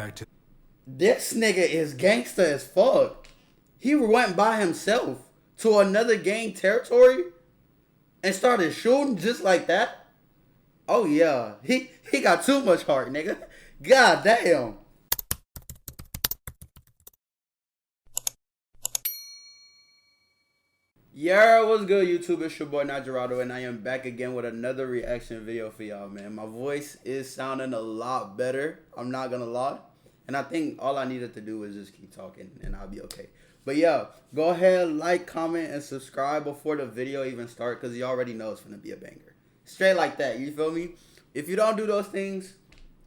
back to... This nigga is gangster as fuck. He went by himself to another gang territory and started shooting just like that. Oh yeah, he got too much heart, nigga. God damn. Yeah, what's good, YouTube? It's your boy Notjeraldo, and I am back again with another reaction video for y'all, man. My voice is sounding a lot better. I'm not gonna lie. And I think all I needed to do was just keep talking, and I'll be okay. But yeah, go ahead, like, comment, and subscribe before the video even starts, because you already know it's gonna be a banger. Straight like that, you feel me? If you don't do those things,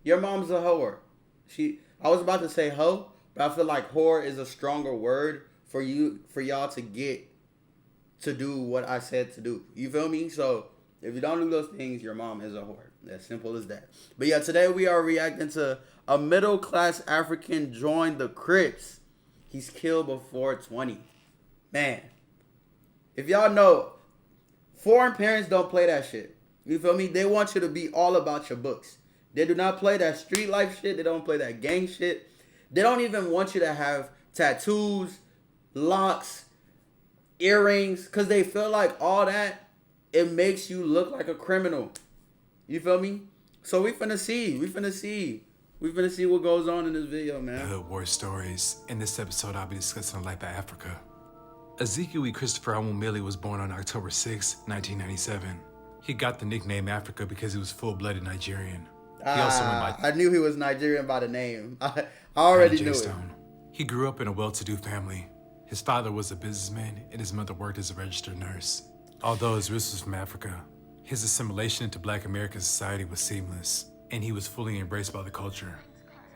your mom's a whore. I was about to say hoe, but I feel like whore is a stronger word for y'all to get to do what I said to do. You feel me? So if you don't do those things, your mom is a whore. As simple as that. But yeah, today we are reacting to a middle class African joined the Crips. He's killed before 20. Man, if y'all know, foreign parents don't play that shit. You feel me? They want you to be all about your books. They do not play that street life shit. They don't play that gang shit. They don't even want you to have tattoos, locks, earrings, because they feel like all that, it makes you look like a criminal. You feel me? So we finna see what goes on in this video, man. Hood war stories. In this episode, I'll be discussing the life of Africa. Ezekiel E. Christopher Awumili was born on October 6, 1997. He got the nickname Africa because he was full-blooded Nigerian. He also went by... I knew he was Nigerian by the name. I already knew it. He grew up in a well-to-do family. His father was a businessman, and his mother worked as a registered nurse. Although his roots was from Africa, his assimilation into Black American society was seamless, and he was fully embraced by the culture.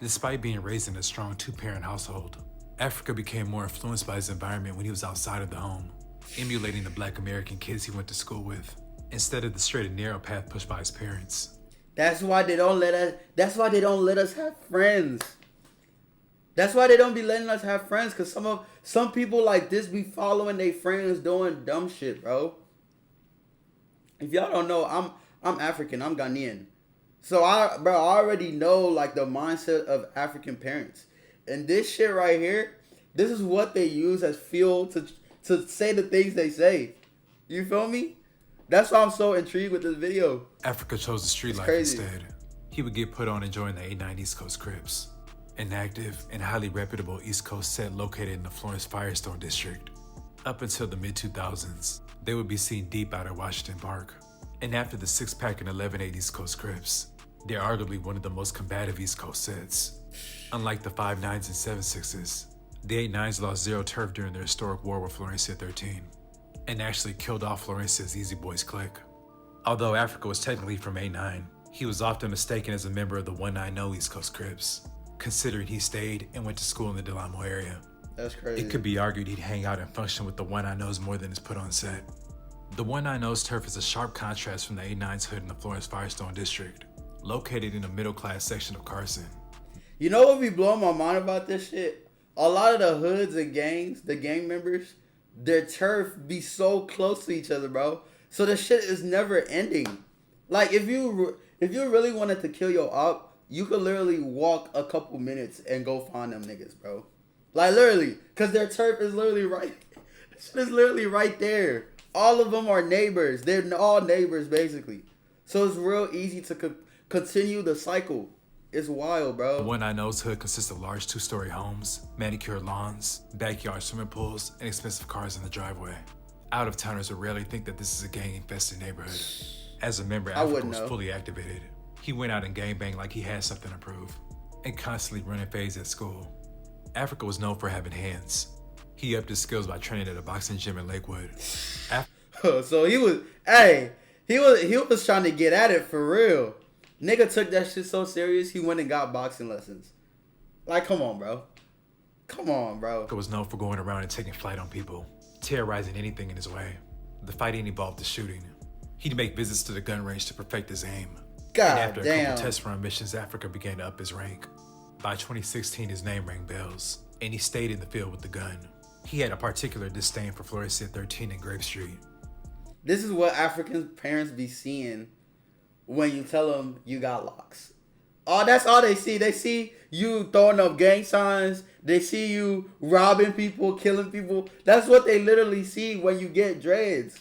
Despite being raised in a strong two-parent household, Africa became more influenced by his environment when he was outside of the home, emulating the Black American kids he went to school with, instead of the straight and narrow path pushed by his parents. That's why they don't let us have friends. That's why they don't be letting us have friends, because some people like this be following their friends doing dumb shit, bro. If y'all don't know, I'm African, I'm Ghanaian. So I already know like the mindset of African parents. And this shit right here, this is what they use as fuel to say the things they say. You feel me? That's why I'm so intrigued with this video. Africa chose the street life instead. He would get put on and join the '89 East Coast Crips, an active and highly reputable East Coast set located in the Florence Firestone district. Up until the mid-2000s, they would be seen deep out at Washington Park. And after the 6-pack and 11/8 East Coast Crips, they're arguably one of the most combative East Coast sets. Unlike the 5-9s and 7-6s, the 8-9s lost zero turf during their historic war with Florencia 13, and actually killed off Florencia's Easy Boys clique. Although Africa was technically from 8-9, he was often mistaken as a member of the 190 East Coast Crips, considering he stayed and went to school in the Delamo area. That's crazy. It could be argued he'd hang out and function with the 190s more than is put on set. The 190's turf is a sharp contrast from the 8-9's hood in the Florence Firestone district, located in the middle-class section of Carson. You know what be blowing my mind about this shit? A lot of the hoods and gangs, the gang members, their turf be so close to each other, bro. So the shit is never ending. Like if you really wanted to kill your op, you could literally walk a couple minutes and go find them niggas, bro. Like literally, cause their turf is literally right. Shit is literally right there. All of them are neighbors. They're all neighbors basically. So it's real easy to continue the cycle. It's wild, bro. The 190's hood consists of large 2-story homes, manicured lawns, backyard swimming pools, and expensive cars in the driveway. Out-of-towners would rarely think that this is a gang-infested neighborhood. As a member, Africa was fully activated. He went out and gangbanged like he had something to prove, and constantly running phase at school. Africa was known for having hands. He upped his skills by training at a boxing gym in Lakewood. So he was trying to get at it for real. Nigga took that shit so serious, he went and got boxing lessons. Like, come on, bro. Come on, bro. Africa was known for going around and taking flight on people, terrorizing anything in his way. The fighting involved the shooting. He'd make visits to the gun range to perfect his aim. God and after damn. a couple test run missions, Africa began to up his rank. By 2016, his name rang bells, and he stayed in the field with the gun. He had a particular disdain for Florencia 13 and Grape Street. This is what African parents be seeing when you tell them you got locks. Oh, that's all they see. They see you throwing up gang signs. They see you robbing people, killing people. That's what they literally see when you get dreads.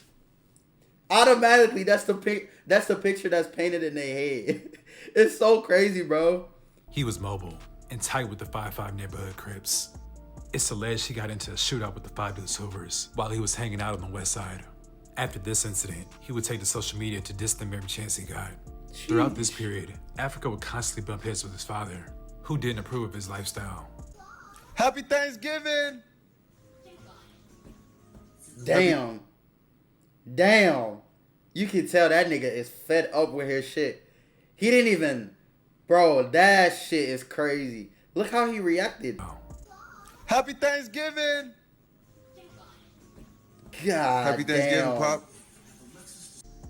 Automatically, that's the picture that's painted in their head. It's so crazy, bro. He was mobile and tight with the 5-5 neighborhood Crips. It's alleged he got into a shootout with the 5 Deuce Hoovers while he was hanging out on the west side. After this incident, he would take to social media to diss them every chance he got. Jeez. Throughout this period, Africa would constantly bump heads with his father, who didn't approve of his lifestyle. Happy Thanksgiving! Damn. Damn. You can tell that nigga is fed up with his shit. He didn't even... Bro, that shit is crazy. Look how he reacted. Happy Thanksgiving! God Happy Thanksgiving, damn. Pop.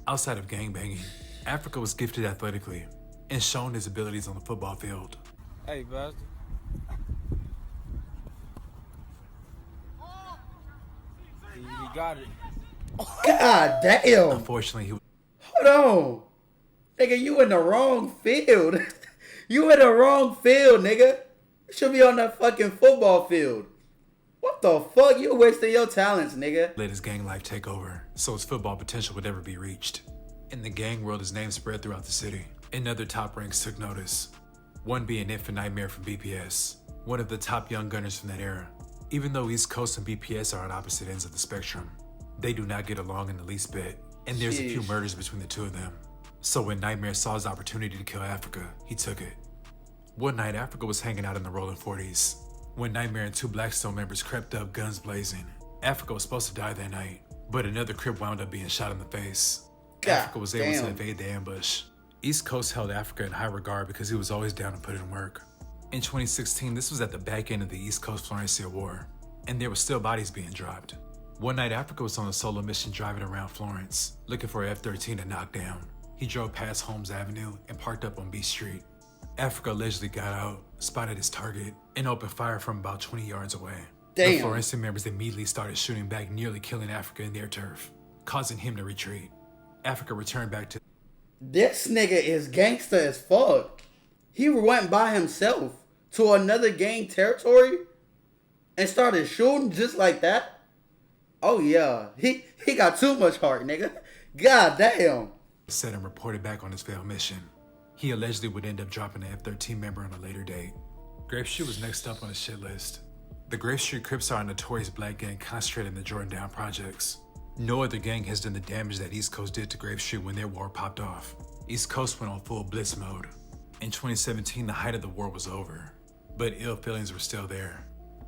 Outside of gangbanging, Africa was gifted athletically and shown his abilities on the football field. Hey, bastard. He got it. God damn. Unfortunately, he Hold on. Nigga, you in the wrong field. You in the wrong field, nigga. You should be on that fucking football field. What the fuck? You wasting your talents, nigga. let his gang life take over, so his football potential would never be reached. In the gang world, his name spread throughout the city, and other top ranks took notice. One being Infant Nightmare from BPS, one of the top young gunners from that era. Even though East Coast and BPS are on opposite ends of the spectrum, they do not get along in the least bit, and there's a few murders between the two of them. So when Nightmare saw his opportunity to kill Africa, he took it. One night, Africa was hanging out in the Rolling 40s when Nightmare and 2 Blackstone members crept up, guns blazing. Africa was supposed to die that night, but another Crip wound up being shot in the face. Africa was able to evade the ambush. East Coast held Africa in high regard because he was always down to put in work. In 2016, this was at the back end of the East Coast Florencia War, and there were still bodies being dropped. One night, Africa was on a solo mission driving around Florence, looking for an F-13 to knock down. He drove past Holmes Avenue and parked up on B Street. Africa allegedly got out, spotted his target, and opened fire from about 20 yards away. Damn. The Florencia members immediately started shooting back, nearly killing Africa in their turf, causing him to retreat. Africa returned back to... This nigga is gangster as fuck. He went by himself to another gang territory and started shooting just like that. Oh yeah, he got too much heart, nigga. God damn. Said and reported back on his failed mission. He allegedly would end up dropping an F-13 member on a later date. Grape Street was next up on his shit list. The Grape Street Crips are a notorious black gang concentrated in the Jordan Down projects. No other gang has done the damage that East Coast did to Grape Street when their war popped off. East Coast went on full blitz mode. In 2017, the height of the war was over, but ill feelings were still there.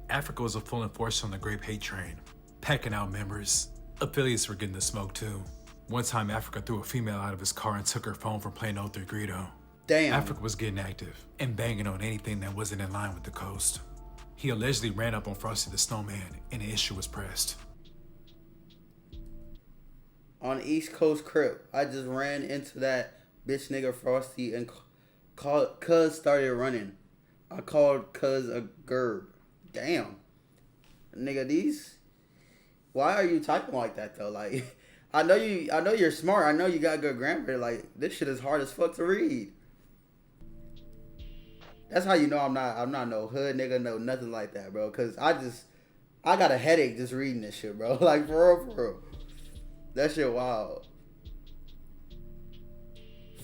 Africa was a full enforcer on the Grape hate train, packing out members. Affiliates were getting the smoke too. One time, Africa threw a female out of his car and took her phone from playing 03 Greedo. Damn. Africa was getting active and banging on anything that wasn't in line with the coast. He allegedly ran up on Frosty the Snowman and the issue was pressed. On East Coast Crip, I just ran into that bitch nigga Frosty and Cuz started running. I called Cuz a gerb. Damn. Nigga, these... Why are you typing like that though? Like, I know you're smart. I know you got good grammar. Like, this shit is hard as fuck to read. That's how you know I'm not no hood nigga, no nothing like that, bro. Cause I got a headache just reading this shit, bro. Like, for real. That shit wild.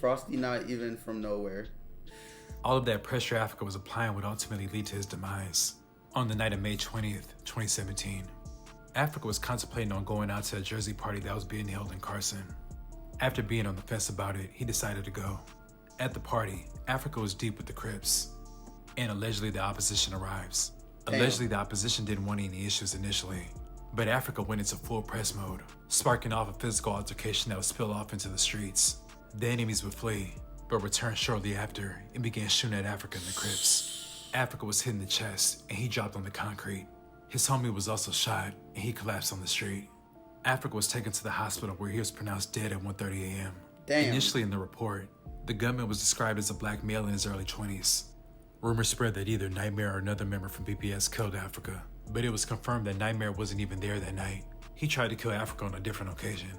Frosty not even from nowhere. All of that pressure Africa was applying would ultimately lead to his demise. On the night of May 20th, 2017, Africa was contemplating on going out to a Jersey party that was being held in Carson. After being on the fence about it, he decided to go. At the party, Africa was deep with the Crips, and allegedly the opposition arrives. Damn. Allegedly the opposition didn't want any issues initially, but Africa went into full press mode, sparking off a physical altercation that would spill off into the streets. The enemies would flee, but returned shortly after and began shooting at Africa and the Crips. Africa was hit in the chest and he dropped on the concrete. His homie was also shot and he collapsed on the street. Africa was taken to the hospital where he was pronounced dead at 1:30 a.m. Damn. Initially in the report, the gunman was described as a black male in his early 20s. Rumors spread that either Nightmare or another member from BPS killed Africa, but it was confirmed that Nightmare wasn't even there that night. He tried to kill Africa on a different occasion.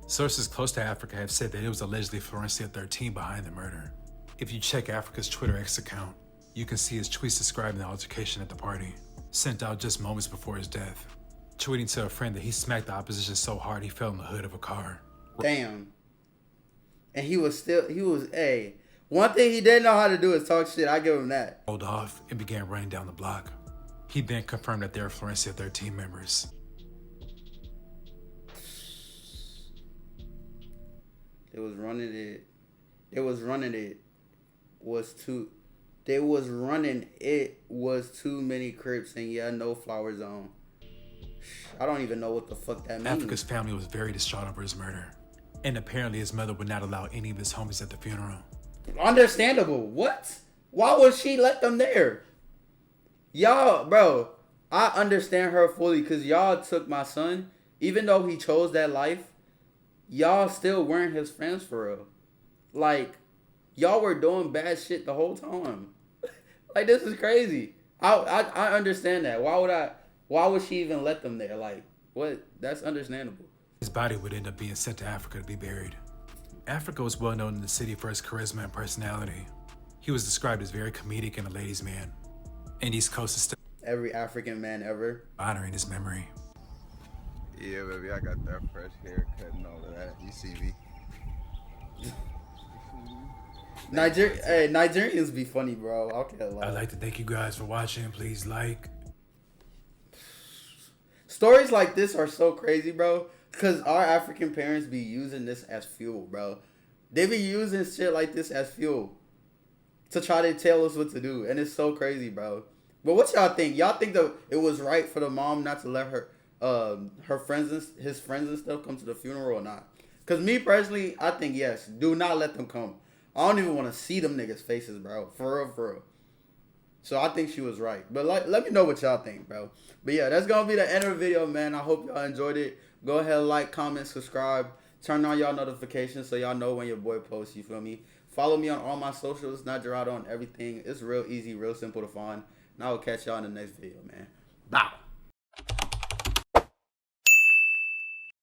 Sources close to Africa have said that it was allegedly Florencia 13 behind the murder. If you check Africa's Twitter X account, you can see his tweets describing the altercation at the party, sent out just moments before his death, tweeting to a friend that he smacked the opposition so hard he fell in the hood of a car. Damn. And hey, one thing he didn't know how to do is talk shit. I give him that. Rolled off and began running down the block. He then confirmed that they were Florencia 13 members. They was running it was too many Crips and yeah, no flower zone. I don't even know what the fuck that means. Africa's family was very distraught over his murder, and apparently his mother would not allow any of his homies at the funeral. Understandable. What? Why would she let them there? Y'all, bro, I understand her fully because y'all took my son. Even though he chose that life, y'all still weren't his friends for real. Like, y'all were doing bad shit the whole time. Like, this is crazy. I understand that. Why would she even let them there? Like, what? That's understandable. His body would end up being sent to Africa to be buried. Africa was well known in the city for his charisma and personality. He was described as very comedic and a ladies' man. And East Coast is still every African man ever honoring his memory. Yeah, baby, I got that fresh haircut and all of that. You see me? Nigerians be funny, bro. I'd like to thank you guys for watching. Please like. Stories like this are so crazy, bro. Because our African parents be using this as fuel, bro. They be using shit like this as fuel to try to tell us what to do. And it's so crazy, bro. But what y'all think? Y'all think that it was right for the mom not to let his friends and stuff come to the funeral or not? Because me personally, I think yes. Do not let them come. I don't even want to see them niggas' faces, bro. For real, for real. So I think she was right. But let me know what y'all think, bro. But yeah, that's going to be the end of the video, man. I hope y'all enjoyed it. Go ahead, like, comment, subscribe. Turn on y'all notifications so y'all know when your boy posts, you feel me? Follow me on all my socials, Notjeraldo on everything. It's real easy, real simple to find. And I will catch y'all in the next video, man. Bow.